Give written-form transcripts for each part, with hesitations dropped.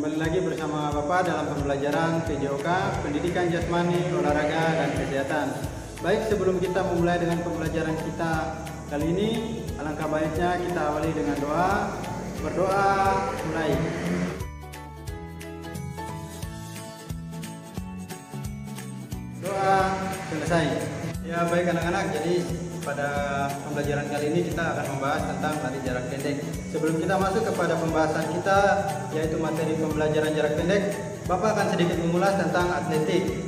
Kembali lagi bersama Bapak dalam pembelajaran PJOK, Pendidikan Jasmani, Olahraga, dan Kesehatan. Baik, sebelum kita memulai dengan pembelajaran kita kali ini, alangkah baiknya kita awali dengan doa. Berdoa, mulai. Doa, selesai. Ya baik anak-anak, jadi pada pembelajaran kali ini kita akan membahas tentang lari jarak pendek. Sebelum kita masuk kepada pembahasan kita, yaitu materi pembelajaran jarak pendek, Bapak akan sedikit mengulas tentang atletik.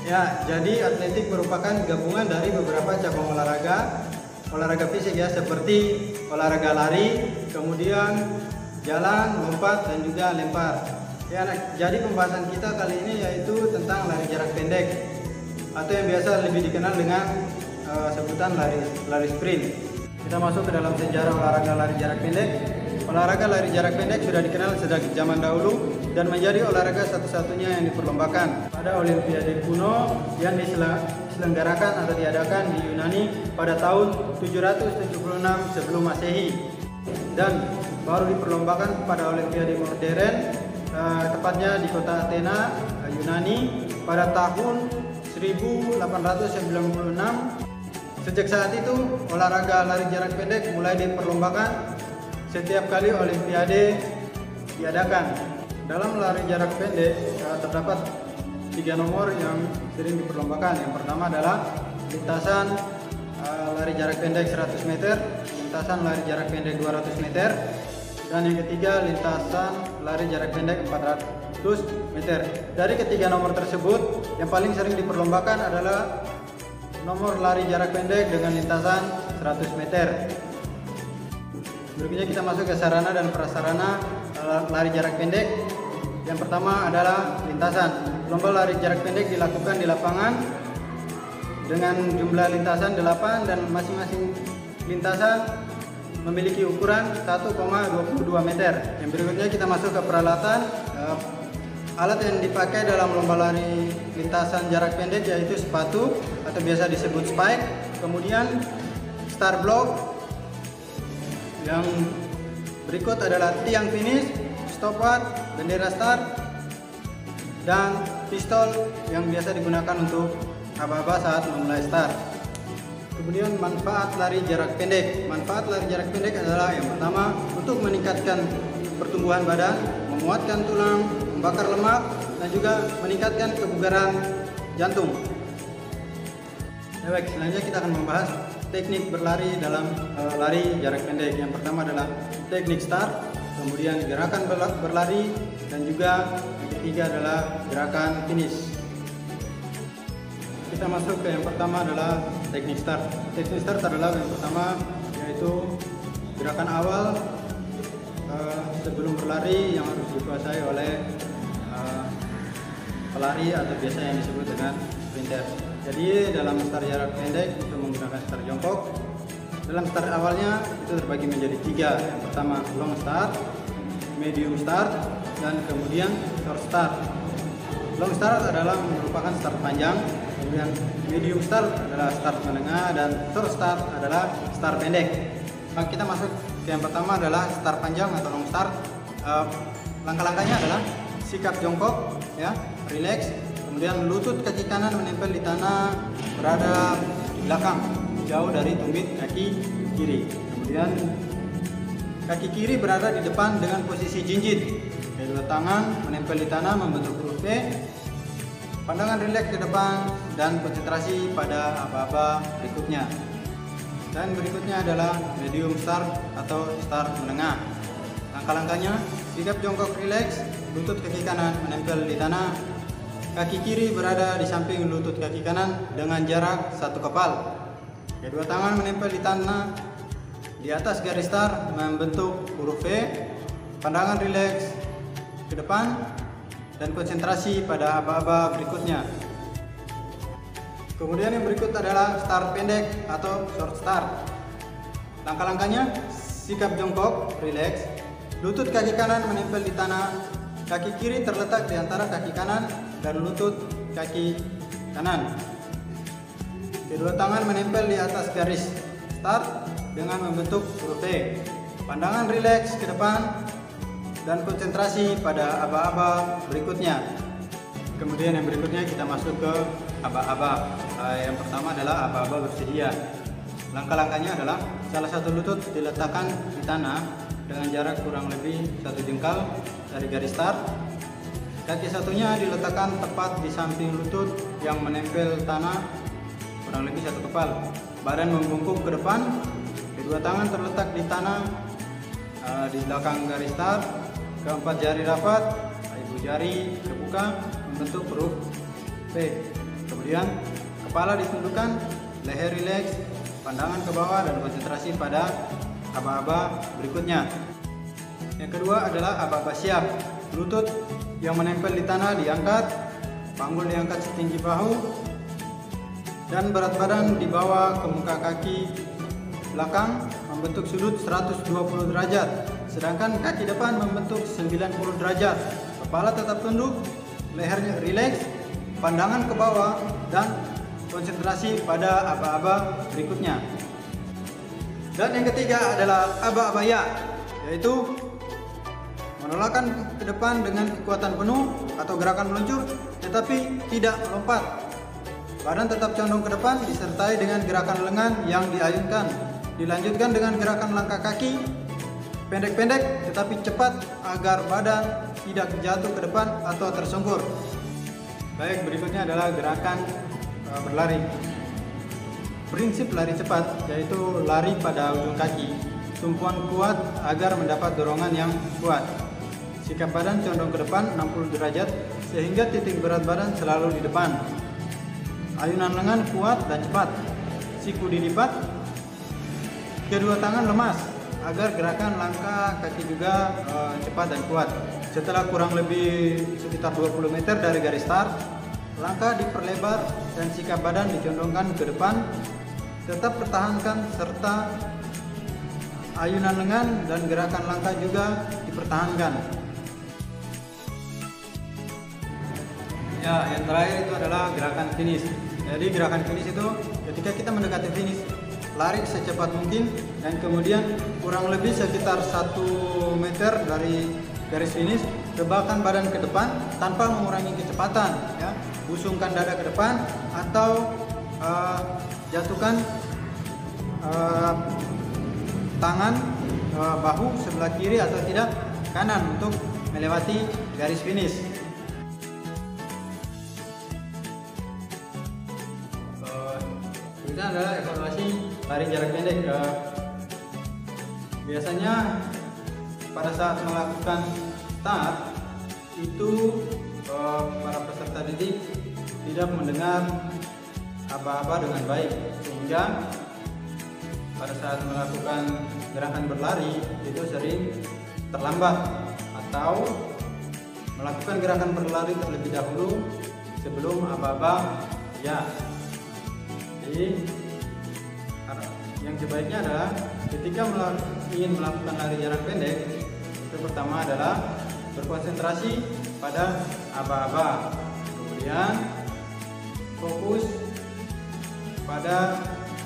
Ya, jadi atletik merupakan gabungan dari beberapa cabang olahraga fisik ya, seperti olahraga lari, kemudian jalan, lompat, dan juga lempar. Ya, jadi pembahasan kita kali ini yaitu tentang lari jarak pendek, atau yang biasa lebih dikenal dengan sebutan lari sprint. Kita masuk ke dalam sejarah olahraga lari jarak pendek. Olahraga lari jarak pendek sudah dikenal sejak zaman dahulu dan menjadi olahraga satu-satunya yang diperlombakan pada Olimpiade kuno yang diselenggarakan atau diadakan di Yunani pada tahun 776 sebelum Masehi, dan baru diperlombakan pada Olimpiade modern, tepatnya di kota Athena, Yunani pada tahun 1896. Sejak saat itu, olahraga lari jarak pendek mulai diperlombakan setiap kali Olimpiade diadakan. Dalam lari jarak pendek terdapat 3 nomor yang sering diperlombakan. Yang pertama adalah lintasan lari jarak pendek 100 meter, lintasan lari jarak pendek 200 meter, dan yang ketiga lintasan lari jarak pendek 400 meter. Dari ketiga nomor tersebut, yang paling sering diperlombakan adalah nomor lari jarak pendek dengan lintasan 100 meter. Berikutnya kita masuk ke sarana dan prasarana lari jarak pendek. Yang pertama adalah lintasan. Lomba lari jarak pendek dilakukan di lapangan dengan jumlah lintasan 8 dan masing-masing lintasan memiliki ukuran 1,22 meter. Yang berikutnya kita masuk ke peralatan. Alat yang dipakai dalam lomba lari lintasan jarak pendek yaitu sepatu atau biasa disebut spike, kemudian start block, yang berikut adalah tiang finish, stopwatch, bendera start, dan pistol yang biasa digunakan untuk aba-aba saat memulai start. Kemudian manfaat lari jarak pendek. Manfaat lari jarak pendek adalah yang pertama, untuk meningkatkan pertumbuhan badan, menguatkan tulang, membakar lemak, dan juga meningkatkan kebugaran jantung. Baik, selanjutnya kita akan membahas teknik berlari dalam lari jarak pendek. Yang pertama adalah teknik start, kemudian gerakan berlari, dan juga yang ketiga adalah gerakan finish. Kita masuk ke yang pertama adalah teknik start. Teknik start adalah yang pertama yaitu gerakan awal sebelum berlari yang harus dikuasai oleh pelari atau biasa yang disebut dengan sprinter. Jadi dalam start jarak pendek itu menggunakan start jongkok. Dalam start awalnya itu terbagi menjadi 3. Yang pertama long start, medium start, dan kemudian short start. Long start adalah merupakan start panjang, kemudian medium start adalah start menengah, dan short start adalah start pendek. Kita masuk ke yang pertama adalah start panjang atau long start. Langkah-langkahnya adalah sikap jongkok, ya, relax, kemudian lutut kaki kanan menempel di tanah, berada di belakang, jauh dari tumit kaki kiri. Kemudian kaki kiri berada di depan dengan posisi jinjit, kedua tangan menempel di tanah membentuk huruf V. Pandangan rileks ke depan dan konsentrasi pada aba-aba berikutnya. Dan berikutnya adalah medium start atau start menengah. Langkah-langkahnya, sikap jongkok rileks, lutut kaki kanan menempel di tanah, kaki kiri berada di samping lutut kaki kanan dengan jarak 1 kepal. Kedua tangan menempel di tanah di atas garis start membentuk huruf V. Pandangan rileks ke depan dan konsentrasi pada aba-aba berikutnya. Kemudian yang berikut adalah start pendek atau short start. Langkah-langkahnya, sikap jongkok, rileks, lutut kaki kanan menempel di tanah, kaki kiri terletak di antara kaki kanan dan lutut kaki kanan. Kedua tangan menempel di atas garis start dengan membentuk huruf T. Pandangan rileks ke depan dan konsentrasi pada aba-aba berikutnya. Kemudian yang berikutnya kita masuk ke aba-aba. Yang pertama adalah aba-aba bersedia. Langkah-langkahnya adalah salah satu lutut diletakkan di tanah dengan jarak kurang lebih 1 jengkal dari garis start. Kaki satunya diletakkan tepat di samping lutut yang menempel tanah kurang lebih 1 kepal. Badan membungkuk ke depan, kedua tangan terletak di tanah di belakang garis start. Keempat jari rapat, ibu jari terbuka membentuk huruf P. Kemudian kepala ditundukkan, leher rileks, pandangan ke bawah dan konsentrasi pada aba-aba berikutnya. Yang kedua adalah aba-aba siap. Lutut yang menempel di tanah diangkat, panggul diangkat setinggi bahu, dan berat badan dibawa ke muka kaki belakang membentuk sudut 120 derajat. Sedangkan kaki depan membentuk 90 derajat. Kepala tetap tunduk, lehernya rileks, pandangan ke bawah, dan konsentrasi pada aba-aba berikutnya. Dan yang ketiga adalah aba-aba ya, yaitu menolakkan ke depan dengan kekuatan penuh atau gerakan meluncur tetapi tidak melompat. Badan tetap condong ke depan disertai dengan gerakan lengan yang diayunkan. Dilanjutkan dengan gerakan langkah kaki pendek-pendek tetapi cepat agar badan tidak jatuh ke depan atau tersungkur. Baik, berikutnya adalah gerakan berlari. Prinsip lari cepat yaitu lari pada ujung kaki, tumpuan kuat agar mendapat dorongan yang kuat. Sikap badan condong ke depan 60 derajat sehingga titik berat badan selalu di depan. Ayunan lengan kuat dan cepat. Siku dilipat. Kedua tangan lemas agar gerakan langkah kaki juga cepat dan kuat. Setelah kurang lebih sekitar 20 meter dari garis start, langkah diperlebar dan sikap badan dicondongkan ke depan. Tetap pertahankan serta ayunan lengan dan gerakan langkah juga dipertahankan. Ya, yang terakhir itu adalah gerakan finish. Jadi gerakan finish itu ketika kita mendekati finish, lari secepat mungkin dan kemudian kurang lebih sekitar 1 meter dari garis finish, tebalkan badan ke depan tanpa mengurangi kecepatan, ya. Busungkan dada ke depan atau jatuhkan tangan bahu sebelah kiri atau tidak kanan untuk melewati garis finish. Ini adalah evaluasi lari jarak pendek. Biasanya pada saat melakukan start itu para peserta didik tidak mendengar aba-aba dengan baik, sehingga pada saat melakukan gerakan berlari itu sering terlambat atau melakukan gerakan berlari terlebih dahulu sebelum aba-aba ya. Jadi yang sebaiknya adalah ketika ingin melakukan lari jarak pendek, itu pertama adalah berkonsentrasi pada aba-aba, kemudian fokus pada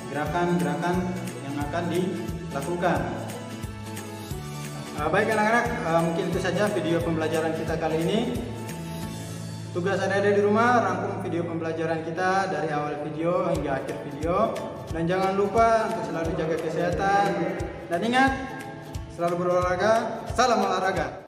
gerakan-gerakan yang akan dilakukan. Baik anak-anak, mungkin itu saja video pembelajaran kita kali ini. Tugas adik-adik di rumah, rangkum video pembelajaran kita dari awal video hingga akhir video. Dan jangan lupa untuk selalu jaga kesehatan. Dan ingat, selalu berolahraga, salam olahraga.